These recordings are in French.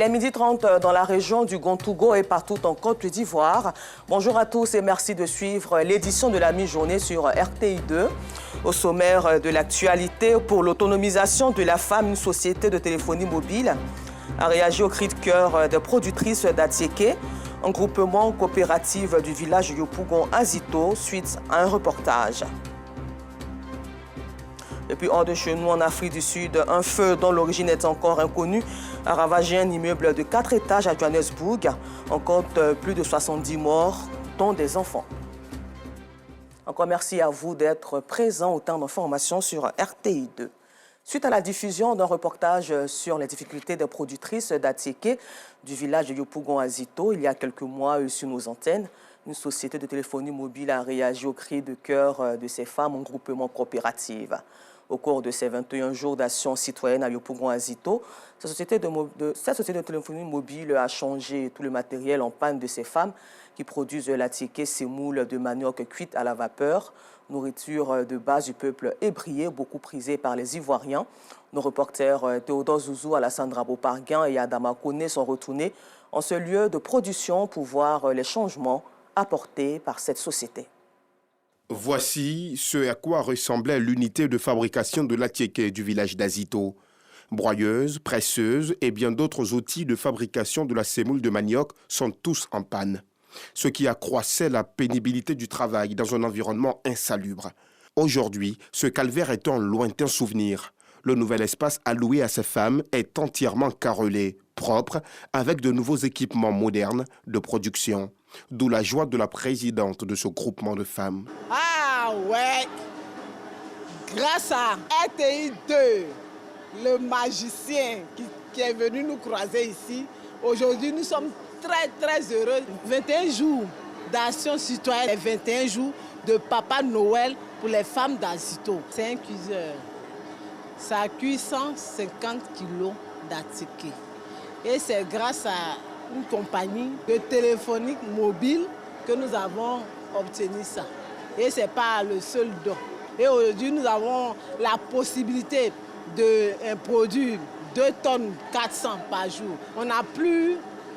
Il est 12h30 dans la région du Gontougo et partout en Côte d'Ivoire. Bonjour à tous et merci de suivre l'édition de la mi-journée sur RTI2. Au sommaire de l'actualité, pour l'autonomisation de la femme, une société de téléphonie mobile a réagi au cri de cœur des productrices d'Atiéké, un groupement coopératif du village Yopougon Azito, suite à un reportage. Et puis hors de chez nous, en Afrique du Sud, un feu dont l'origine est encore inconnue a ravagé un immeuble de 4 étages à Johannesburg. On compte plus de 70 morts, dont des enfants. Encore merci à vous d'être présents. Autant d'informations sur RTI2. Suite à la diffusion d'un reportage sur les difficultés des productrices d'Atiéké du village de Yopougon Azito, il y a quelques mois sur nos antennes, une société de téléphonie mobile a réagi au cri de cœur de ces femmes en groupement coopératif. Au cours de ces 21 jours d'action citoyenne à Yopougon Azito, cette société de téléphonie mobile a changé tout le matériel en panne de ces femmes qui produisent l'Atiéké, semoule de manioc cuite à la vapeur, nourriture de base du peuple ébrié, beaucoup prisée par les Ivoiriens. Nos reporters Théodore Zouzou, Alassandra Boparguin et Adama Kone sont retournés en ce lieu de production pour voir les changements apportés par cette société. Voici ce à quoi ressemblait l'unité de fabrication de l'Atiéké du village d'Azito. Broyeuse, presseuse et bien d'autres outils de fabrication de la semoule de manioc sont tous en panne, ce qui accroissait la pénibilité du travail dans un environnement insalubre. Aujourd'hui, ce calvaire est un lointain souvenir. Le nouvel espace alloué à ces femmes est entièrement carrelé, propre, avec de nouveaux équipements modernes de production. D'où la joie de la présidente de ce groupement de femmes. Ah ouais, grâce à RTI2, le magicien qui est venu nous croiser ici, aujourd'hui nous sommes très heureux. 21 jours d'action citoyenne et 21 jours de Papa Noël pour les femmes d'Azito. C'est un cuiseur. Ça cuit 150 kilos d'Atiéké. Et c'est grâce à une compagnie de téléphonie mobile que nous avons obtenu ça. Et ce n'est pas le seul don. Et aujourd'hui, nous avons la possibilité de produire 2 tonnes 400 par jour. On n'a plus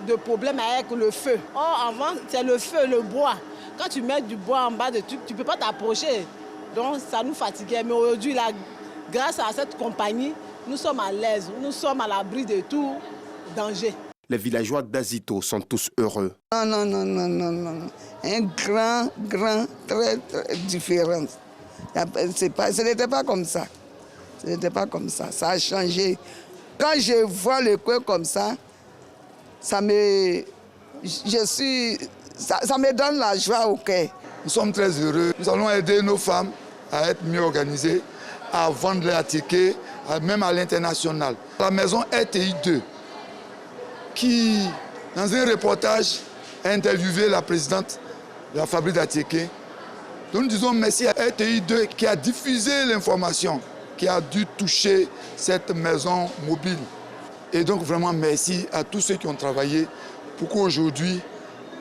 de problème avec le feu. Or, avant, c'est le feu, le bois. Quand tu mets du bois en bas de truc, tu ne peux pas t'approcher. Donc, ça nous fatiguait. Mais aujourd'hui, grâce à cette compagnie, nous sommes à l'aise. Nous sommes à l'abri de tout danger. Les villageois d'Azito sont tous heureux. Non. Un grand, très différent. Ce n'était pas comme ça. Ce n'était pas comme ça. Ça a changé. Quand je vois le coin comme ça, ça me donne la joie au cœur. Nous sommes très heureux. Nous allons aider nos femmes à être mieux organisées, à vendre les Atiéké, même à l'international. La maison RTI2, qui, dans un reportage, a interviewé la présidente de la fabrique d'Atiéké. Nous disons merci à RTI2 qui a diffusé l'information, qui a dû toucher cette maison mobile. Et donc vraiment merci à tous ceux qui ont travaillé pour qu'aujourd'hui,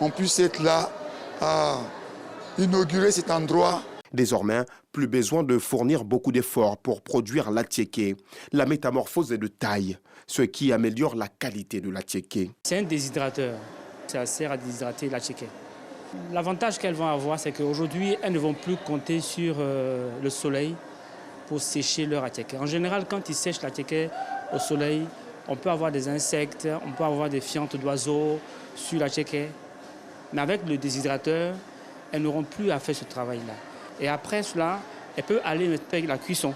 on puisse être là à inaugurer cet endroit. Désormais, plus besoin de fournir beaucoup d'efforts pour produire l'Atiéké. La métamorphose est de taille, ce qui améliore la qualité de l'Atiéké. C'est un déshydrateur. Ça sert à déshydrater l'Atiéké. L'avantage qu'elles vont avoir, c'est qu'aujourd'hui, elles ne vont plus compter sur le soleil pour sécher leur Atiéké. En général, quand ils sèchent l'Atiéké au soleil, on peut avoir des insectes, on peut avoir des fientes d'oiseaux sur l'Atiéké. Mais avec le déshydrateur, elles n'auront plus à faire ce travail-là. Et après cela, elle peut aller faire la cuisson.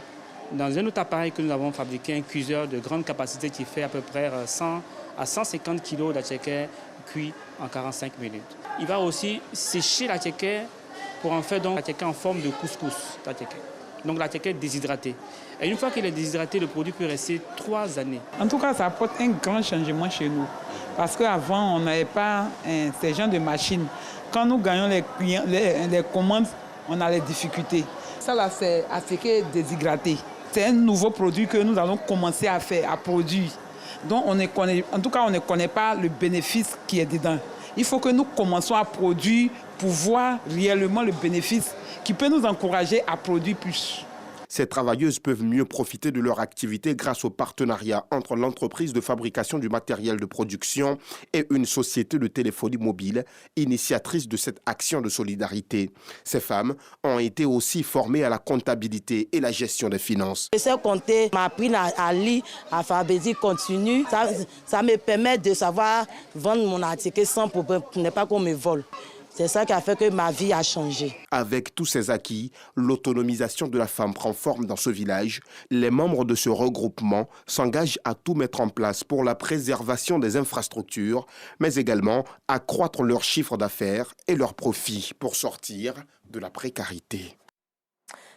Dans un autre appareil que nous avons fabriqué, un cuiseur de grande capacité qui fait à peu près 100 à 150 kg d'Atiéké cuit en 45 minutes. Il va aussi sécher l'Atiéké pour en faire donc l'Atiéké en forme de couscous d'Atiéké. Donc l'Atiéké déshydraté. Et une fois qu'il est déshydraté, le produit peut rester 3 années. En tout cas, ça apporte un grand changement chez nous. Parce qu'avant, on n'avait pas ces genres de machines. Quand nous gagnons les commandes, on a les difficultés. Ça là, c'est Atiéké déshydraté. C'est un nouveau produit que nous allons commencer à faire, à produire. Donc on ne connaît pas le bénéfice qui est dedans. Il faut que nous commençons à produire pour voir réellement le bénéfice qui peut nous encourager à produire plus. Ces travailleuses peuvent mieux profiter de leur activité grâce au partenariat entre l'entreprise de fabrication du matériel de production et une société de téléphonie mobile, initiatrice de cette action de solidarité. Ces femmes ont été aussi formées à la comptabilité et la gestion des finances. Je sais compter, m'a appris à lire, alphabétique continue. Ça me permet de savoir vendre mon article sans problème, pour ne pas qu'on me vole. C'est ça qui a fait que ma vie a changé. Avec tous ces acquis, l'autonomisation de la femme prend forme dans ce village. Les membres de ce regroupement s'engagent à tout mettre en place pour la préservation des infrastructures, mais également accroître leur chiffre d'affaires et leurs profits pour sortir de la précarité.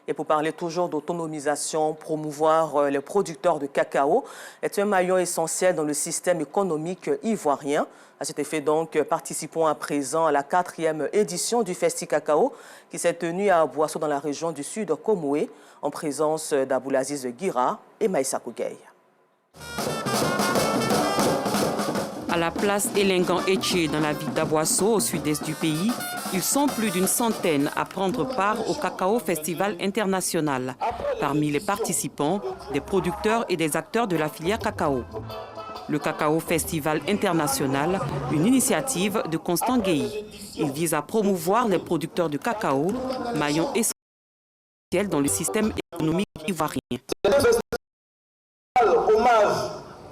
Et pour parler toujours d'autonomisation, promouvoir les producteurs de cacao est un maillon essentiel dans le système économique ivoirien. À cet effet, donc, participons à présent à la 4e édition du Festi Cacao qui s'est tenue à Boisseau dans la région du sud de Komoué en présence d'Aboulaziz Guira et Maïssa Kougay. À la place Elengan-Etché dans la ville d'Aboisseau, au sud-est du pays, ils sont plus d'une centaine à prendre part au Cacao Festival International. Parmi les participants, des producteurs et des acteurs de la filière cacao. Le Cacao Festival International, une initiative de Constant Guéhi. Il vise à promouvoir les producteurs de cacao, maillon essentiel dans le système économique ivoirien. C'est un festival hommage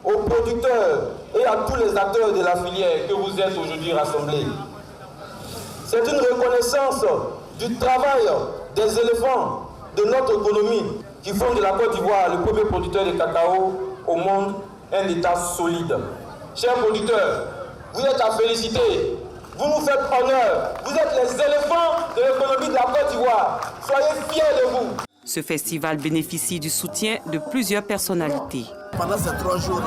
aux producteurs et à tous les acteurs de la filière que vous êtes aujourd'hui rassemblés. C'est une reconnaissance du travail des éléphants de notre économie qui font de la Côte d'Ivoire le premier producteur de cacao au monde, un État solide. Chers producteurs, vous êtes à féliciter. Vous nous faites honneur. Vous êtes les éléphants de l'économie de la Côte d'Ivoire. Soyez fiers de vous. Ce festival bénéficie du soutien de plusieurs personnalités. Pendant ces 3 jours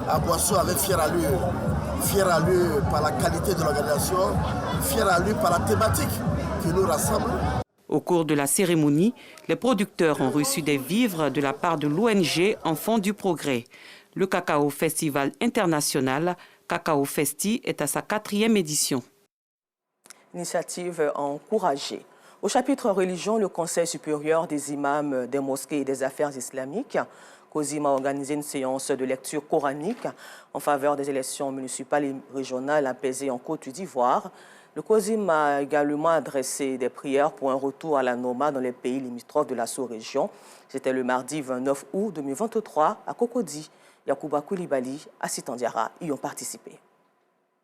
à Boisseau avec fière allure par la qualité de l'organisation, fière allure par la thématique qui nous rassemble. Au cours de la cérémonie, les producteurs ont reçu des vivres de la part de l'ONG Enfants du Progrès. Le Cacao Festival International, Cacao Festi, est à sa 4e édition. Initiative encouragée. Au chapitre religion, le Conseil supérieur des imams des mosquées et des affaires islamiques, COSIM, a organisé une séance de lecture coranique en faveur des élections municipales et régionales apaisées en Côte d'Ivoire. Le COSIM a également adressé des prières pour un retour à la norma dans les pays limitrophes de la sous-région. C'était le mardi 29 août 2023 à Cocody. Yacouba Koulibaly, Assistant Diarra y ont participé.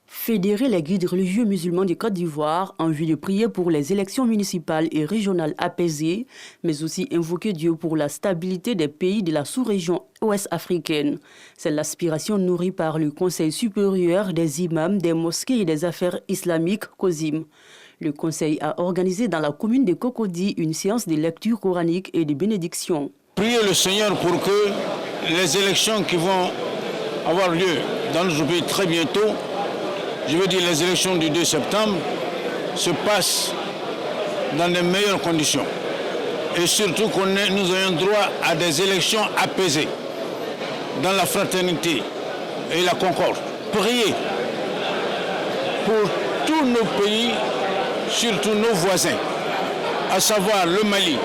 Fédérer les guides religieux musulmans de Côte d'Ivoire en vue de prier pour les élections municipales et régionales apaisées, mais aussi invoquer Dieu pour la stabilité des pays de la sous-région ouest africaine. C'est l'aspiration nourrie par le Conseil supérieur des imams des mosquées et des affaires islamiques, COSIM. Le Conseil a organisé dans la commune de Cocody une séance de lecture coranique et de bénédiction. Priez le Seigneur pour que les élections qui vont avoir lieu dans notre pays très bientôt, je veux dire les élections du 2 septembre, se passent dans les meilleures conditions. Et surtout que nous ayons droit à des élections apaisées, dans la fraternité et la concorde. Priez pour tous nos pays, surtout nos voisins, à savoir le Mali,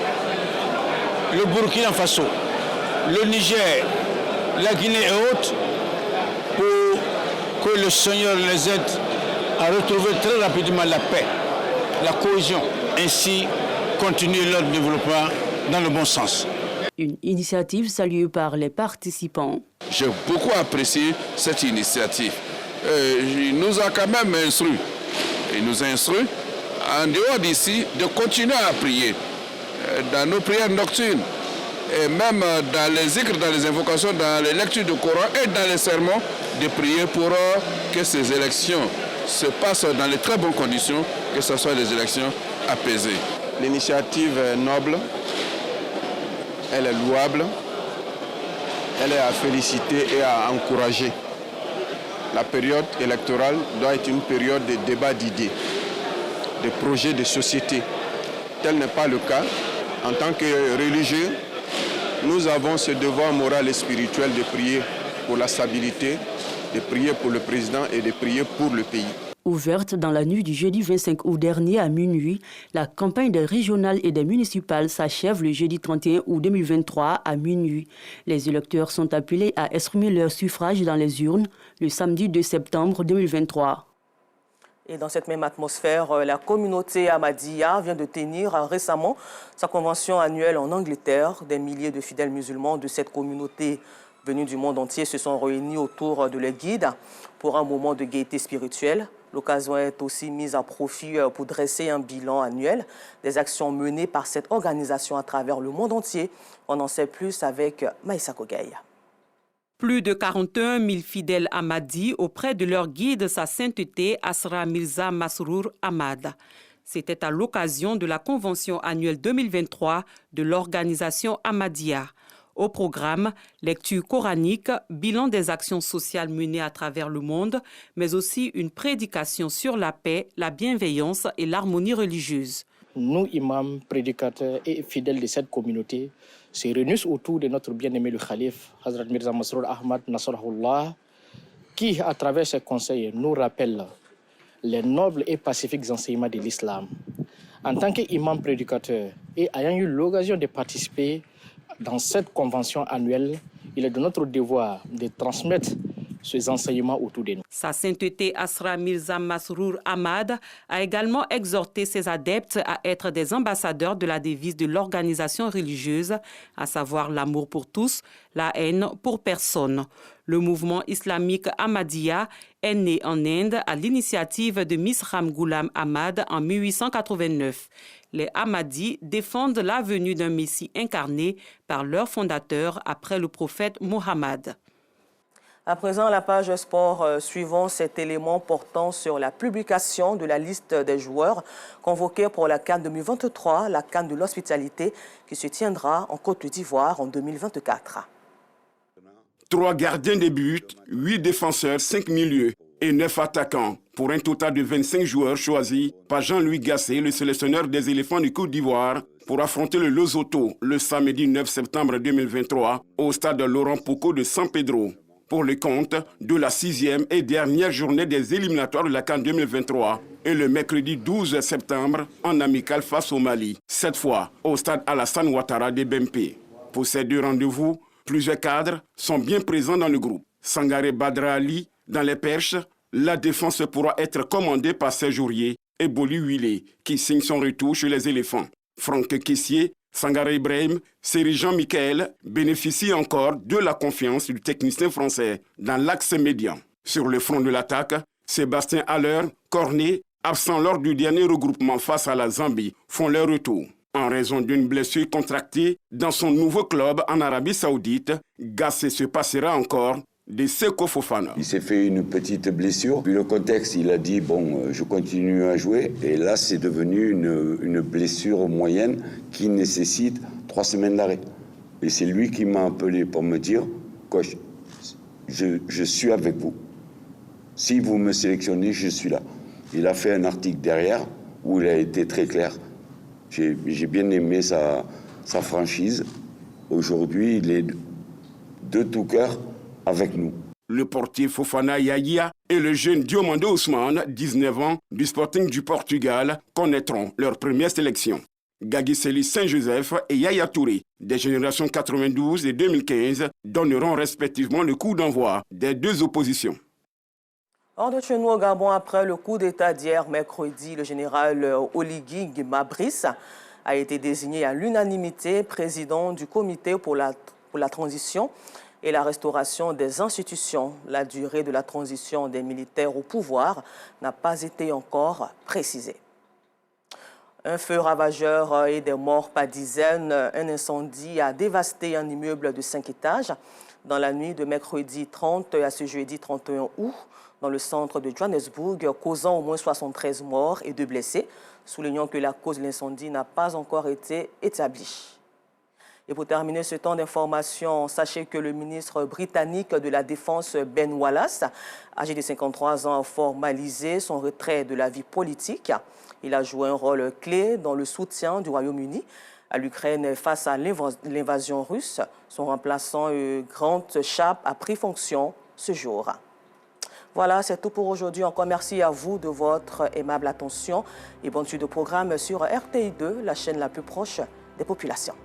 le Burkina Faso, le Niger, la Guinée et autres, pour que le Seigneur les aide à retrouver très rapidement la paix, la cohésion, ainsi continuer leur développement dans le bon sens. Une initiative saluée par les participants. J'ai beaucoup apprécié cette initiative. Il nous a quand même instruit. Il nous a instruit, en dehors d'ici, de continuer à prier dans nos prières nocturnes. Et même dans les zikrs, dans les invocations, dans les lectures du Coran et dans les sermons, de prier pour que ces élections se passent dans les très bonnes conditions, que ce soit des élections apaisées. L'initiative est noble, elle est louable, elle est à féliciter et à encourager. La période électorale doit être une période de débat d'idées, de projets de société. Tel n'est pas le cas. En tant que religieux, nous avons ce devoir moral et spirituel de prier pour la stabilité, de prier pour le président et de prier pour le pays. Ouverte dans la nuit du jeudi 25 août dernier à minuit, la campagne des régionales et des municipales s'achève le jeudi 31 août 2023 à minuit. Les électeurs sont appelés à exprimer leur suffrage dans les urnes le samedi 2 septembre 2023. Et dans cette même atmosphère, la communauté Ahmadiyya vient de tenir récemment sa convention annuelle en Angleterre. Des milliers de fidèles musulmans de cette communauté venus du monde entier se sont réunis autour de leur guide pour un moment de gaieté spirituelle. L'occasion est aussi mise à profit pour dresser un bilan annuel des actions menées par cette organisation à travers le monde entier. On en sait plus avec Maïssa Kogueï. Plus de 41 000 fidèles Ahmadis auprès de leur guide, sa sainteté Asra Mirza Masrour Ahmad. C'était à l'occasion de la convention annuelle 2023 de l'organisation Ahmadiyya. Au programme, lecture coranique, bilan des actions sociales menées à travers le monde, mais aussi une prédication sur la paix, la bienveillance et l'harmonie religieuse. Nous, imams, prédicateurs et fidèles de cette communauté, se réunissent autour de notre bien-aimé le Khalif, Hazrat Mirza Masrour Ahmad Nasrahullah, qui, à travers ses conseils, nous rappelle les nobles et pacifiques enseignements de l'islam. En tant qu'imam prédicateur et ayant eu l'occasion de participer dans cette convention annuelle, il est de notre devoir de transmettre ces enseignements autour de nous. Sa sainteté Asra Mirza Masrour Ahmad a également exhorté ses adeptes à être des ambassadeurs de la devise de l'organisation religieuse, à savoir l'amour pour tous, la haine pour personne. Le mouvement islamique Ahmadiyya est né en Inde à l'initiative de Misram Ghulam Ahmad en 1889. Les Ahmadis défendent la venue d'un Messie incarné par leur fondateur après le prophète Mohammed. À présent, la page sport suivant cet élément portant sur la publication de la liste des joueurs convoqués pour la CAN 2023, la CAN de l'hospitalité, qui se tiendra en Côte d'Ivoire en 2024. 3 gardiens de but, 8 défenseurs, 5 milieux et 9 attaquants, pour un total de 25 joueurs choisis par Jean-Louis Gasset, le sélectionneur des éléphants du Côte d'Ivoire, pour affronter le Lesotho le samedi 9 septembre 2023 au stade Laurent Poko de San Pedro, pour le compte de la 6e et dernière journée des éliminatoires de la CAN 2023 et le mercredi 12 septembre en amical face au Mali, cette fois au stade Alassane Ouattara de Bempé. Pour ces 2 rendez-vous, plusieurs cadres sont bien présents dans le groupe. Sangaré Badra Ali dans les perches, la défense pourra être commandée par Serge Aurier et Boli Huilé, qui signe son retour chez les éléphants. Franck Kessier, Sangaré Ibrahim, Séri Jean-Michel bénéficient encore de la confiance du technicien français dans l'axe médian. Sur le front de l'attaque, Sébastien Haller, Cornet, absent lors du dernier regroupement face à la Zambie, font leur retour. En raison d'une blessure contractée dans son nouveau club en Arabie Saoudite, Gasset se passera encore de Seko Fofana. Il s'est fait une petite blessure, puis le contexte, il a dit bon, je continue à jouer, et là c'est devenu une blessure moyenne qui nécessite 3 semaines d'arrêt. Et c'est lui qui m'a appelé pour me dire, coach, je suis avec vous. Si vous me sélectionnez, je suis là. Il a fait un article derrière où il a été très clair. J'ai bien aimé sa franchise. Aujourd'hui, il est de tout cœur avec nous. Le portier Fofana Yaya et le jeune Diomando Ousmane, 19 ans, du Sporting du Portugal, connaîtront leur première sélection. Gagiseli Saint-Joseph et Yaya Touré, des générations 92 et 2015, donneront respectivement le coup d'envoi des 2 oppositions. Hors de chez nous au Gabon, après le coup d'État d'hier mercredi, le général Oligui Nguema Brice a été désigné à l'unanimité président du comité pour la transition et la restauration des institutions. La durée de la transition des militaires au pouvoir n'a pas été encore précisée. Un feu ravageur et des morts par dizaines, un incendie a dévasté un immeuble de 5 étages dans la nuit de mercredi 30 à ce jeudi 31 août dans le centre de Johannesburg, causant au moins 73 morts et 2 blessés, soulignant que la cause de l'incendie n'a pas encore été établie. Et pour terminer ce temps d'information, sachez que le ministre britannique de la Défense Ben Wallace, âgé de 53 ans, a formalisé son retrait de la vie politique. Il a joué un rôle clé dans le soutien du Royaume-Uni à l'Ukraine face à l'invasion russe. Son remplaçant, Grant Sharp, a pris fonction ce jour. Voilà, c'est tout pour aujourd'hui. Encore merci à vous de votre aimable attention et bonne suite de programme sur RTI2, la chaîne la plus proche des populations.